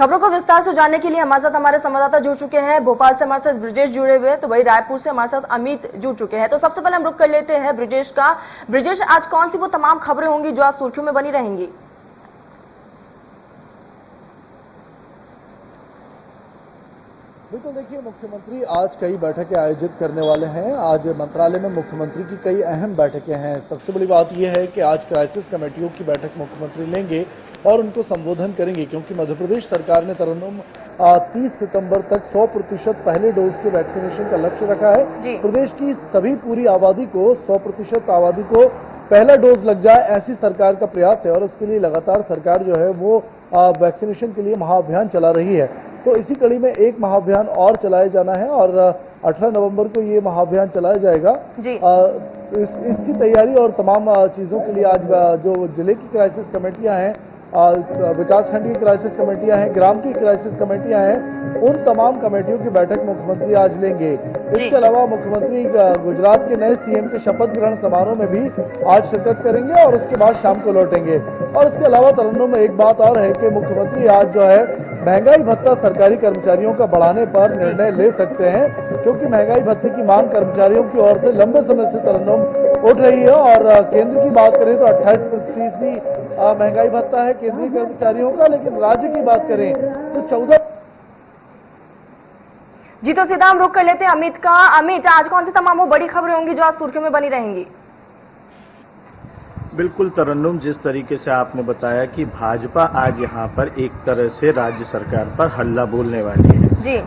खबरों को विस्तार से जानने के लिए हमारे साथ हमारे संवाददाता जुड़ चुके हैं। भोपाल से हमारे साथ ब्रिजेश जुड़े हुए हैं, तो वही रायपुर से हमारे साथ अमित जुड़ चुके हैं। तो सबसे पहले हम रुक कर लेते हैं ब्रिजेश का। ब्रिजेश, आज कौन सी वो तमाम खबरें होंगी जो आज सुर्खियों में बनी रहेंगी? बिल्कुल, देखिए, मुख्यमंत्री आज कई बैठकें आयोजित करने वाले हैं। आज मंत्रालय में मुख्यमंत्री की कई अहम बैठकें हैं। सबसे बड़ी बात यह है कि आज क्राइसिस कमेटियों की बैठक मुख्यमंत्री लेंगे और उनको संबोधन करेंगे, क्योंकि मध्य प्रदेश सरकार ने तरन्नुम 30 सितंबर तक 100% पहले डोज के वैक्सीनेशन का लक्ष्य रखा है। प्रदेश की सभी पूरी आबादी को 100% आबादी को पहला डोज लग जाए, ऐसी सरकार का प्रयास है और इसके लिए लगातार सरकार जो है वो वैक्सीनेशन के लिए महाअभियान चला रही है। तो इसी कड़ी में एक महाअभियान और चलाया जाना है और 18 नवंबर को ये महाअभियान चलाया जाएगा। इसकी तैयारी और तमाम चीज़ों के लिए आज जो जिले की क्राइसिस कमेटियां हैं, विकासखंड की क्राइसिस कमेटियां हैं, ग्राम की क्राइसिस कमेटियां हैं, उन तमाम कमेटियों की बैठक मुख्यमंत्री आज लेंगे। इसके अलावा मुख्यमंत्री गुजरात के नए सीएम के शपथ ग्रहण समारोह में भी आज शिरकत करेंगे और उसके बाद शाम को लौटेंगे। और इसके अलावा तरन्नुम में एक बात और है कि मुख्यमंत्री आज जो है महंगाई भत्ता सरकारी कर्मचारियों का बढ़ाने पर निर्णय ले सकते हैं, क्योंकि महंगाई भत्ते की मांग कर्मचारियों की ओर से लंबे समय से तरन्नुम उठ रही है। और केंद्र की बात करें तो 28% महंगाई भत्ता है केंद्रीय कर्मचारियों का, लेकिन राज्य की बात करें तो 14। जी, तो सीधा हम रुक कर लेते हैं अमित का। अमित, आज कौन सी तमाम वो बड़ी खबरें होंगी जो आज सुर्खियों में बनी रहेंगी? बिल्कुल तरन्नुम, जिस तरीके से आपने बताया कि भाजपा आज यहाँ पर एक तरह से राज्य सरकार पर हल्ला बोलने वाली है,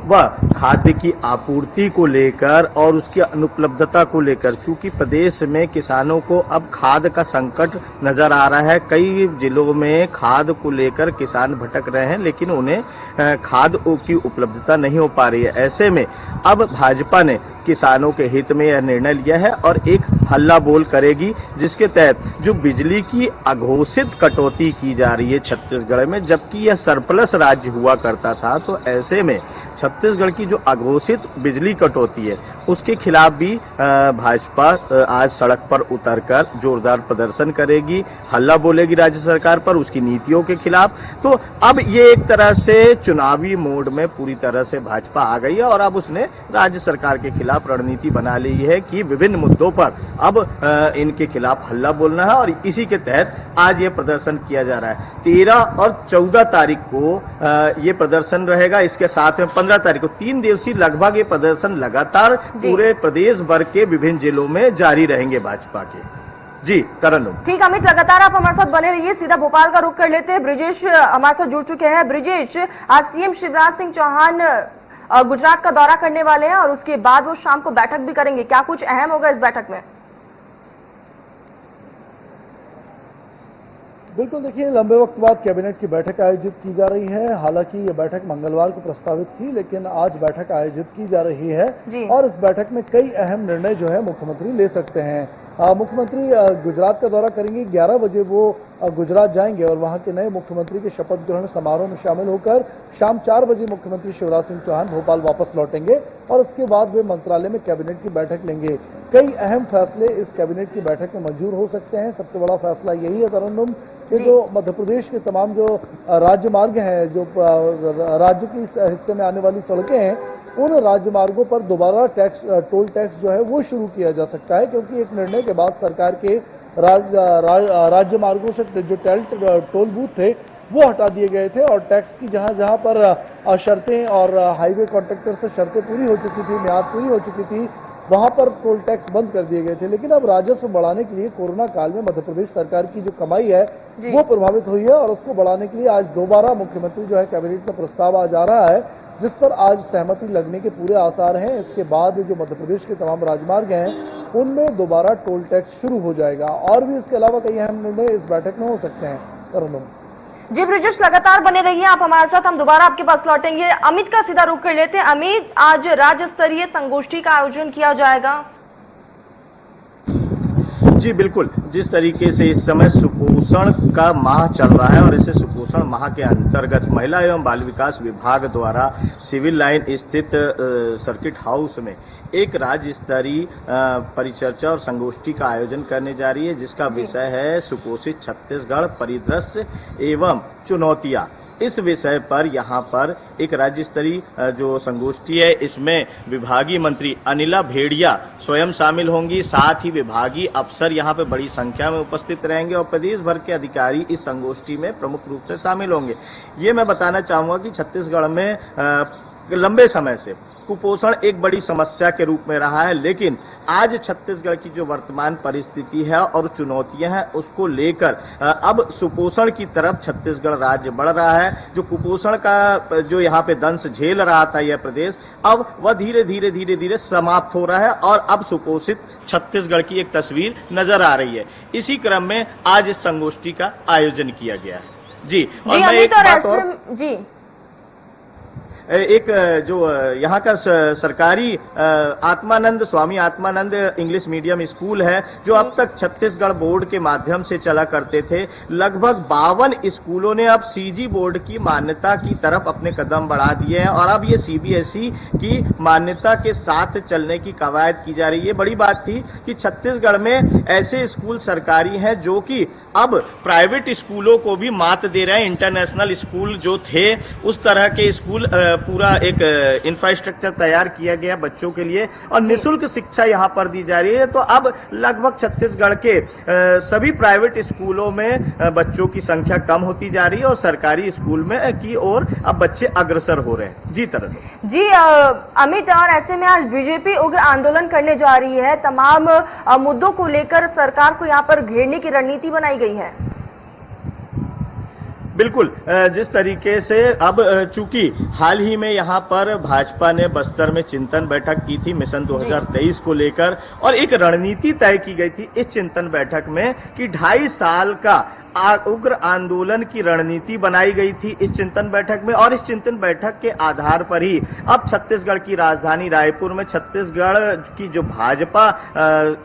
वह खाद्य की आपूर्ति को लेकर और उसकी अनुपलब्धता को लेकर। चूंकि प्रदेश में किसानों को अब खाद का संकट नजर आ रहा है, कई जिलों में खाद को लेकर किसान भटक रहे हैं, लेकिन उन्हें खाद की उपलब्धता नहीं हो पा रही है। ऐसे में अब भाजपा ने किसानों के हित में यह निर्णय लिया है और एक हल्ला बोल करेगी, जिसके तहत जो बिजली की अघोषित कटौती की जा रही है छत्तीसगढ़ में, जबकि यह सरप्लस राज्य हुआ करता था, तो ऐसे में छत्तीसगढ़ की जो अघोषित बिजली कटौती है उसके खिलाफ भी भाजपा आज सड़क पर उतरकर जोरदार प्रदर्शन करेगी, हल्ला बोलेगी राज्य सरकार पर, उसकी नीतियों के खिलाफ। तो अब ये एक तरह से चुनावी मोड में पूरी तरह से भाजपा आ गई है और अब उसने राज्य सरकार के खिलाफ रणनीति बना ली है कि विभिन्न मुद्दों पर अब इनके खिलाफ हल्ला बोलना है और इसी के तहत आज ये प्रदर्शन किया जा रहा है। 13 और 14 तारीख को ये प्रदर्शन रहेगा। इसके साथ में 15 तारीख को 3 दिवसीय लगभग ये प्रदर्शन लगातार पूरे प्रदेश भर के विभिन्न जिलों में जारी रहेंगे भाजपा के। जी तरन्नुम। ठीक, अमित, लगातार आप हमारे साथ बने रहिए। सीधा भोपाल का रुख कर लेते हैं। ब्रिजेश हमारे साथ जुड़ चुके हैं। ब्रिजेश, आज सीएम शिवराज सिंह चौहान गुजरात का दौरा करने वाले हैं और उसके बाद वो शाम को बैठक भी करेंगे। क्या कुछ अहम होगा इस बैठक में? बिल्कुल, देखिए, लंबे वक्त बाद कैबिनेट की बैठक आयोजित की जा रही है। हालांकि ये बैठक मंगलवार को प्रस्तावित थी, लेकिन आज बैठक आयोजित की जा रही है और इस बैठक में कई अहम निर्णय जो है मुख्यमंत्री ले सकते हैं। मुख्यमंत्री गुजरात का दौरा करेंगे। 11 बजे वो गुजरात जाएंगे और वहां के नए मुख्यमंत्री के शपथ ग्रहण समारोह में शामिल होकर शाम 4 बजे मुख्यमंत्री शिवराज सिंह चौहान भोपाल वापस लौटेंगे और उसके बाद वे मंत्रालय में कैबिनेट की बैठक लेंगे। कई अहम फैसले इस कैबिनेट की बैठक में मंजूर हो सकते हैं। सबसे बड़ा फैसला यही है तरन्नुम कि जो मध्य प्रदेश के तमाम जो राज्य मार्ग हैं, जो राज्य के हिस्से में आने वाली सड़कें हैं, उन राजमार्गों पर दोबारा टोल टैक्स जो है वो शुरू किया जा सकता है, क्योंकि एक निर्णय के बाद सरकार के राज्य मार्गों से जो टोल बूथ थे वो हटा दिए गए थे और टैक्स की जहां पर शर्तें और हाईवे कॉन्ट्रैक्टर से शर्तें पूरी हो चुकी थी, म्याद पूरी हो चुकी थी, वहां पर टोल टैक्स बंद कर दिए गए थे। लेकिन अब राजस्व बढ़ाने के लिए कोरोना काल में मध्य प्रदेश सरकार की जो कमाई है वो प्रभावित हुई है और उसको बढ़ाने के लिए आज दोबारा मुख्यमंत्री जो है कैबिनेट का प्रस्ताव आज आ रहा है, जिस पर आज सहमति लगने के पूरे आसार हैं। इसके बाद जो मध्य प्रदेश के तमाम राजमार्ग हैं उनमें दोबारा टोल टैक्स शुरू हो जाएगा और भी इसके अलावा कई अहम निर्णय इस बैठक में हो सकते हैं। तरन्नुम जी, ब्रिजेश, लगातार बने रहिए आप हमारे साथ, हम दोबारा आपके पास लौटेंगे। अमित का सीधा रुख कर लेते हैं। अमित, आज राज्य स्तरीय संगोष्ठी का आयोजन किया जाएगा। जी बिल्कुल, जिस तरीके से इस समय सुपोषण का माह चल रहा है और इसे सुपोषण माह के अंतर्गत महिला एवं बाल विकास विभाग द्वारा सिविल लाइन स्थित सर्किट हाउस में एक राज्य स्तरीय परिचर्चा और संगोष्ठी का आयोजन करने जा रही है, जिसका विषय है सुपोषित छत्तीसगढ़ परिदृश्य एवं चुनौतियां। इस विषय पर यहाँ पर एक राज्य स्तरीय जो संगोष्ठी है, इसमें विभागीय मंत्री अनिला भेड़िया स्वयं शामिल होंगी। साथ ही विभागीय अफसर यहाँ पे बड़ी संख्या में उपस्थित रहेंगे और प्रदेश भर के अधिकारी इस संगोष्ठी में प्रमुख रूप से शामिल होंगे। ये मैं बताना चाहूंगा कि छत्तीसगढ़ में लंबे समय से कुपोषण एक बड़ी समस्या के रूप में रहा है, लेकिन आज छत्तीसगढ़ की जो वर्तमान परिस्थिति है और चुनौतियां हैं, उसको लेकर अब सुपोषण की तरफ छत्तीसगढ़ राज्य बढ़ रहा है। जो कुपोषण का जो यहाँ पे दंश झेल रहा था यह प्रदेश, अब वह धीरे धीरे समाप्त हो रहा है और अब सुपोषित छत्तीसगढ़ की एक तस्वीर नजर आ रही है। इसी क्रम में आज इस संगोष्ठी का आयोजन किया गया है। जी, और मैं एक बात और जी एक जो यहाँ का सरकारी Atmanand Swami Atmanand English medium school है, जो अब तक छत्तीसगढ़ बोर्ड के माध्यम से चला करते थे, लगभग 52 स्कूलों ने अब सीजी बोर्ड की मान्यता की तरफ अपने कदम बढ़ा दिए हैं और अब ये सीबीएसई की मान्यता के साथ चलने की कवायद की जा रही है। बड़ी बात थी कि छत्तीसगढ़ में ऐसे स्कूल सरकारी हैं जो कि अब प्राइवेट स्कूलों को भी मात दे रहे हैं। इंटरनेशनल स्कूल जो थे, उस तरह के स्कूल पूरा एक इंफ्रास्ट्रक्चर तैयार किया गया बच्चों के लिए और निःशुल्क शिक्षा यहाँ पर दी जा रही है। तो अब लगभग छत्तीसगढ़ के सभी प्राइवेट स्कूलों में बच्चों की संख्या कम होती जा रही है और सरकारी स्कूल में की ओर अब बच्चे अग्रसर हो रहे हैं। जी तरन जी अमित, और ऐसे में आज बीजेपी उग्र आंदोलन करने जा रही है। तमाम मुद्दों को लेकर सरकार को यहाँ पर घेरने की रणनीति बनाई गई है। बिल्कुल, जिस तरीके से अब चूंकि हाल ही में यहाँ पर भाजपा ने बस्तर में चिंतन बैठक की थी मिशन 2023 को लेकर और एक रणनीति तय की गई थी इस चिंतन बैठक में कि 2.5 साल का उग्र आंदोलन की रणनीति बनाई गई थी इस चिंतन बैठक में और इस चिंतन बैठक के आधार पर ही अब छत्तीसगढ़ की राजधानी रायपुर में छत्तीसगढ़ की जो भाजपा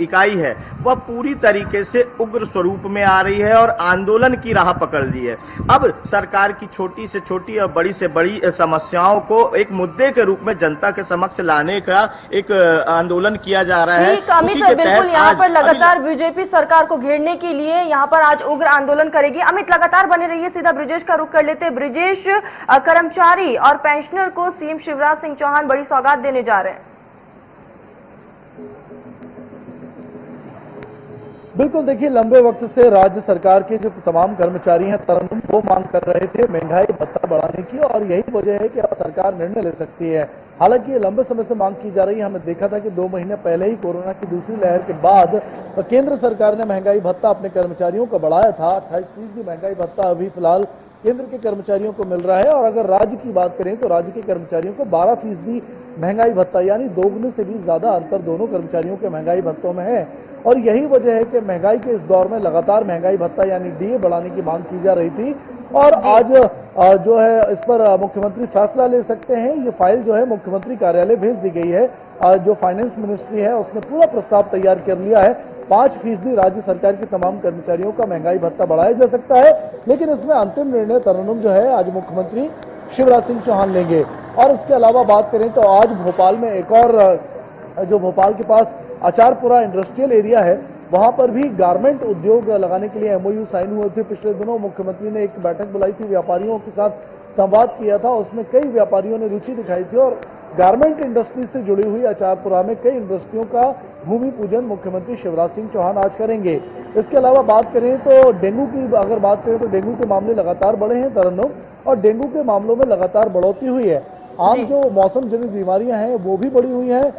इकाई है वह पूरी तरीके से उग्र स्वरूप में आ रही है और आंदोलन की राह पकड़ ली है। अब सरकार की छोटी से छोटी और बड़ी से बड़ी समस्याओं को एक मुद्दे के रूप में जनता के समक्ष लाने का एक आंदोलन किया जा रहा है। उसी के तहत यहाँ पर लगातार बीजेपी सरकार को घेरने के लिए यहाँ पर आज उग्र आंदोलन करेगी। अमित, लगातार बने रहिए, सीधा ब्रिजेश का रुख कर लेते। ब्रिजेश, कर्मचारी और पेंशनर को सीएम शिवराज सिंह चौहान बड़ी सौगात देने जा रहे हैं। बिल्कुल, देखिए, लंबे वक्त से राज्य सरकार के जो तमाम कर्मचारी हैं तरन्नुम वो मांग कर रहे थे महंगाई भत्ता बढ़ाने की और यही वजह है कि अब सरकार निर्णय ले सकती है। हालांकि ये लंबे समय से मांग की जा रही है। हमने देखा था कि 2 महीने पहले ही कोरोना की दूसरी लहर के बाद केंद्र सरकार ने महंगाई भत्ता अपने कर्मचारियों को बढ़ाया था। 28% महंगाई भत्ता अभी फिलहाल केंद्र के कर्मचारियों को मिल रहा है और अगर राज्य की बात करें तो राज्य के कर्मचारियों को 12% महंगाई भत्ता, यानी दोगुने से भी ज्यादा अंतर दोनों कर्मचारियों के महंगाई भत्तों में है। और यही वजह है कि महंगाई के इस दौर में लगातार महंगाई भत्ता यानी डीए बढ़ाने की मांग की जा रही थी और आज जो है इस पर मुख्यमंत्री फैसला ले सकते हैं। ये फाइल जो है मुख्यमंत्री कार्यालय भेज दी गई है। जो फाइनेंस मिनिस्ट्री है उसने पूरा प्रस्ताव तैयार कर लिया है। 5% राज्य सरकार के तमाम कर्मचारियों का महंगाई भत्ता बढ़ाया जा सकता है, लेकिन इसमें अंतिम निर्णय तरन्नुम जो है आज मुख्यमंत्री शिवराज सिंह चौहान लेंगे। और इसके अलावा बात करें तो आज भोपाल में एक और जो भोपाल के पास आचारपुरा इंडस्ट्रियल एरिया है, वहां पर भी गारमेंट उद्योग लगाने के लिए एमओयू साइन हुए थे। पिछले दिनों मुख्यमंत्री ने एक बैठक बुलाई थी, व्यापारियों के साथ संवाद किया था। उसमें कई व्यापारियों ने रुचि दिखाई थी और गारमेंट इंडस्ट्री से जुड़ी हुई आचारपुरा में कई इंडस्ट्रियों का भूमि पूजन मुख्यमंत्री शिवराज सिंह चौहान आज करेंगे। इसके अलावा बात करें तो डेंगू की अगर बात करें तो डेंगू के मामले लगातार बढ़े हैं तरन्नुम, और डेंगू के मामलों में लगातार बढ़ोतरी हुई है। आम जो मौसम जनित बीमारियां हैं वो भी बढ़ी हुई हैं।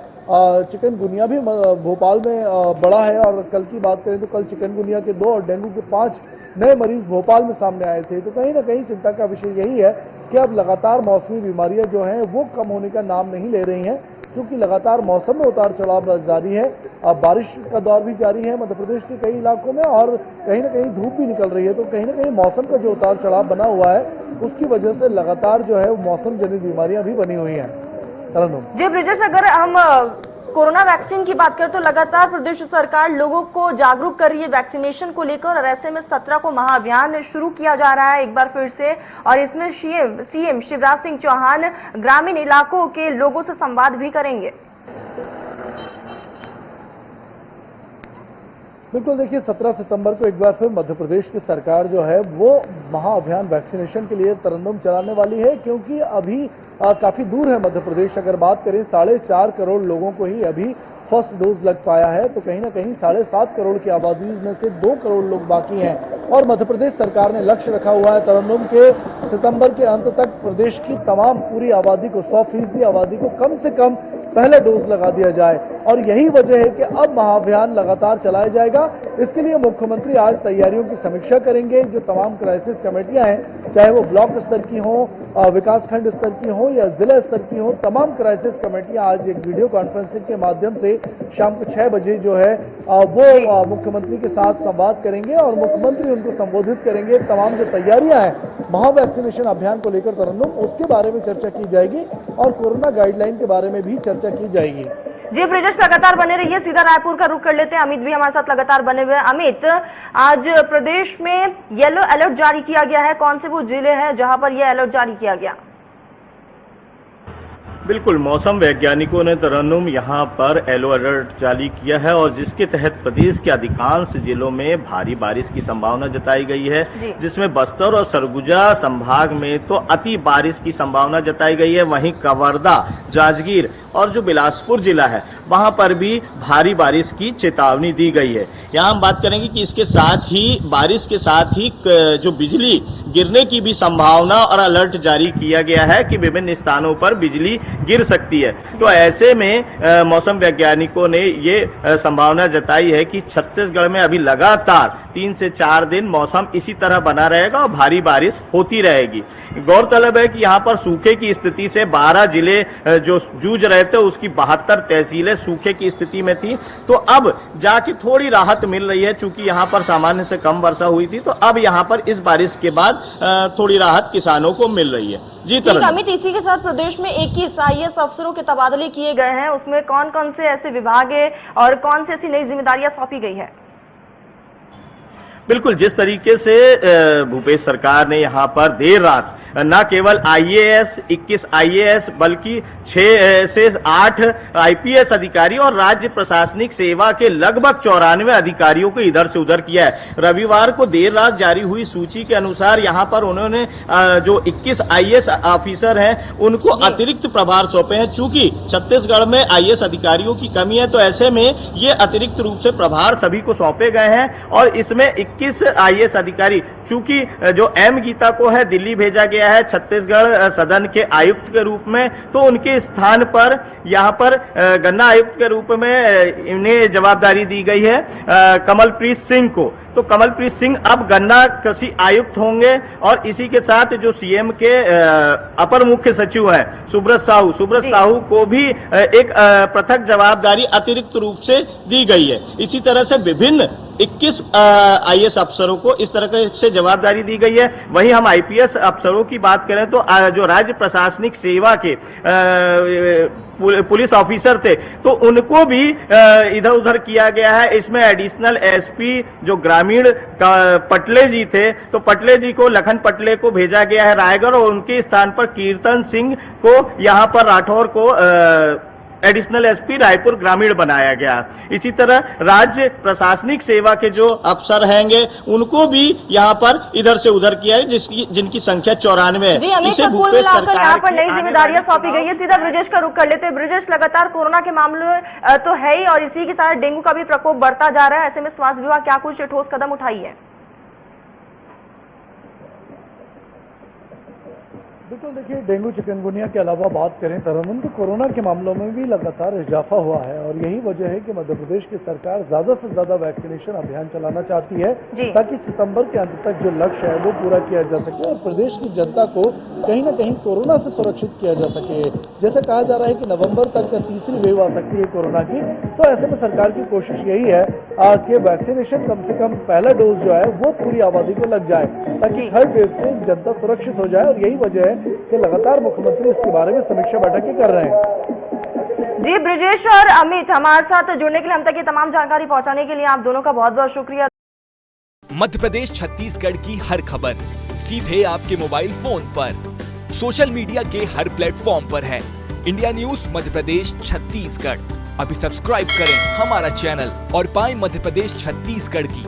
चिकनगुनिया भी भोपाल में बढ़ा है और कल की बात करें तो कल चिकनगुनिया के 2 और डेंगू के 5 नए मरीज भोपाल में सामने आए थे। तो कहीं ना कहीं चिंता का विषय यही है कि अब लगातार मौसमी बीमारियां जो हैं वो कम होने का नाम नहीं ले रही हैं, क्योंकि लगातार मौसम में उतार चढ़ाव जारी है। अब बारिश का दौर भी जारी है मध्य प्रदेश के कई इलाकों में और कहीं ना कहीं धूप भी निकल रही है। तो कहीं ना कहीं मौसम का जो उतार चढ़ाव बना हुआ है उसकी वजह से लगातार जो है मौसम जनित बीमारियां भी बनी हुई हैं। जी ब्रिजेश, अगर हम कोरोना वैक्सीन की बात करें तो लगातार प्रदेश सरकार लोगों को जागरूक कर रही है वैक्सीनेशन को लेकर और ऐसे में 17 को महाअभियान शुरू किया जा रहा है एक बार फिर से, और इसमें सीएम शिवराज सिंह चौहान ग्रामीण इलाकों के लोगों से संवाद भी करेंगे। बिल्कुल, देखिए 17 सितंबर को एक बार फिर मध्य प्रदेश की सरकार जो है वो महाअभियान वैक्सीनेशन के लिए तरन्नुम चलाने वाली है, क्योंकि अभी काफी दूर है मध्य प्रदेश। अगर बात करें 4.5 करोड़ लोगों को ही अभी फर्स्ट डोज लग पाया है, तो कहीं ना कहीं 7.5 करोड़ की आबादी में से 2 करोड़ लोग बाकी हैं। और मध्य प्रदेश सरकार ने लक्ष्य रखा हुआ है तरन्नुम के सितंबर के अंत तक प्रदेश की तमाम पूरी आबादी को 100% आबादी को कम से कम पहले डोज लगा दिया जाए। और यही वजह है कि अब महाअभियान लगातार चलाया जाएगा। इसके लिए मुख्यमंत्री आज तैयारियों की समीक्षा करेंगे। जो तमाम क्राइसिस कमेटियां हैं, चाहे वो ब्लॉक स्तर की हो, विकासखंड स्तर की हो या जिला स्तर की हो, तमाम क्राइसिस कमेटियां आज एक वीडियो कॉन्फ्रेंसिंग के माध्यम से शाम को 6 बजे जो है वो मुख्यमंत्री के साथ संवाद करेंगे और मुख्यमंत्री उनको संबोधित करेंगे। तमाम जो तैयारियां हैं महा वैक्सीनेशन अभियान को लेकर तरन्नुम, उसके बारे में चर्चा की जाएगी और कोरोना गाइडलाइन के बारे में भी चर्चा की जाएगी। जी ब्रिजेश, लगातार बने रहिए। सीधा रायपुर का रुख कर लेते हैं, अमित भी हमारे साथ लगातार बने हुए हैं। अमित, आज प्रदेश में येलो अलर्ट जारी किया गया है, कौन से वो जिले हैं जहां पर यह अलर्ट जारी किया गया? बिल्कुल, मौसम वैज्ञानिकों ने तरन्नुम यहाँ पर येलो अलर्ट जारी किया है और जिसके तहत प्रदेश के अधिकांश जिलों में भारी बारिश की संभावना जताई गई है, जिसमें बस्तर और सरगुजा संभाग में तो अति बारिश की संभावना जताई गई है। वहीं कवर्धा, जांजगीर और जो बिलासपुर जिला है वहां पर भी भारी बारिश की चेतावनी दी गई है। यहाँ हम बात करेंगे कि इसके साथ ही बारिश के साथ ही जो बिजली गिरने की भी संभावना और अलर्ट जारी किया गया है कि विभिन्न स्थानों पर बिजली गिर सकती है। तो ऐसे में मौसम वैज्ञानिकों ने ये संभावना जताई है कि छत्तीसगढ़ में अभी लगातार 3 से 4 दिन मौसम इसी तरह बना रहेगा और भारी बारिश होती रहेगी। गौरतलब है कि यहाँ पर सूखे की स्थिति से 12 जिले जो जूझ रहे थे, उसकी 72 तहसीलें सूखे की स्थिति में थी। तो अब जाके थोड़ी राहत मिल रही है, चूंकि यहाँ पर सामान्य से कम वर्षा हुई थी, तो अब यहाँ पर इस बारिश के बाद थोड़ी राहत किसानों को मिल रही है। जी अमित, इसी के साथ प्रदेश में 21 IAS अफसरों के तबादले किए गए हैं, उसमें कौन कौन से ऐसे विभाग है और कौन सी ऐसी नई जिम्मेदारियां सौंपी गई है? बिल्कुल, जिस तरीके से भूपेश सरकार ने यहाँ पर देर रात न केवल IAS 21 IAS बल्कि 6 से 8 IPS अधिकारी और राज्य प्रशासनिक सेवा के लगभग 94 अधिकारियों को इधर से उधर किया है। रविवार को देर रात जारी हुई सूची के अनुसार यहाँ पर उन्होंने जो 21 IAS ऑफिसर हैं उनको अतिरिक्त प्रभार सौंपे हैं। चूंकि छत्तीसगढ़ में IAS अधिकारियों की कमी है, तो ऐसे में ये अतिरिक्त रूप से प्रभार सभी को सौंपे गए हैं और इसमें 21 IAS अधिकारी, चूंकि जो M गीता को है दिल्ली भेजा गया है छत्तीसगढ़ सदन के आयुक्त के रूप में, तो उनके स्थान पर यहाँ पर गन्ना आयुक्त के रूप में इन्हें जवाबदारी दी गई है कमलप्रीत सिंह को। तो कमलप्रीत सिंह अब गन्ना कृषि आयुक्त होंगे और इसी के साथ जो CM के अपर मुख्य सचिव हैं सुब्रत साहू को भी एक पृथक जवाबदारी अतिरिक्त रूप से दी गई है। इसी तरह से विभिन्न 21 IAS अफसरों को इस तरह से जवाबदारी दी गई है। वहीं हम IPS अफसरों की बात करें तो जो राज्य प्रशासनिक सेवा के पुलिस ऑफिसर थे, तो उनको भी इधर उधर किया गया है। इसमें एडिशनल SP जो ग्रामीण पटले जी थे, तो पटले जी को, लखन पटले को भेजा गया है रायगढ़ और उनके स्थान पर कीर्तन सिंह को यहाँ पर राठौर को एडिशनल SP रायपुर ग्रामीण बनाया गया। इसी तरह राज्य प्रशासनिक सेवा के जो अफसर हैंगे उनको भी यहाँ पर इधर से उधर किया है, जिनकी संख्या 94 है। जी अमित, कुल मिलाकर यहाँ पर नई जिम्मेदारियां सौंपी गई है। सीधा ब्रिजेश का रुख कर लेते हैं। ब्रिजेश, लगातार कोरोना के मामले तो है ही और इसी के साथ डेंगू का भी प्रकोप बढ़ता जा रहा है। ऐसे में स्वास्थ्य विभाग क्या कुछ ठोस कदम उठाई है? बिल्कुल, देखिए डेंगू चिकनगुनिया के अलावा बात करें तरन्नुम, तो कोरोना के मामलों में भी लगातार इजाफा हुआ है और यही वजह है कि मध्य प्रदेश की सरकार ज्यादा से ज्यादा वैक्सीनेशन अभियान चलाना चाहती है ताकि सितंबर के अंत तक जो लक्ष्य है वो पूरा किया जा सके और प्रदेश की जनता को कहीं ना कहीं कोरोना से सुरक्षित किया जा सके। जैसे कहा जा रहा है कि नवंबर तक तीसरी वेव आ सकती है कोरोना की, तो ऐसे में सरकार की कोशिश यही है कि वैक्सीनेशन कम से कम पहला डोज जो है वो पूरी आबादी को लग जाए ताकि थर्ड वेव से जनता सुरक्षित हो जाए। और यही वजह है कि लगातार मुख्यमंत्री इसके बारे में समीक्षा बैठकें कर रहे हैं। जी ब्रिजेश और अमित, हमारे साथ जुड़ने के लिए, हम तक ये तमाम जानकारी पहुंचाने के लिए आप दोनों का बहुत बहुत शुक्रिया। मध्य प्रदेश छत्तीसगढ़ की हर खबर सीधे आपके मोबाइल फोन पर, सोशल मीडिया के हर प्लेटफॉर्म पर है। इंडिया न्यूज मध्य प्रदेश छत्तीसगढ़, अभी सब्सक्राइब करें हमारा चैनल और पाएं मध्य प्रदेश छत्तीसगढ़ की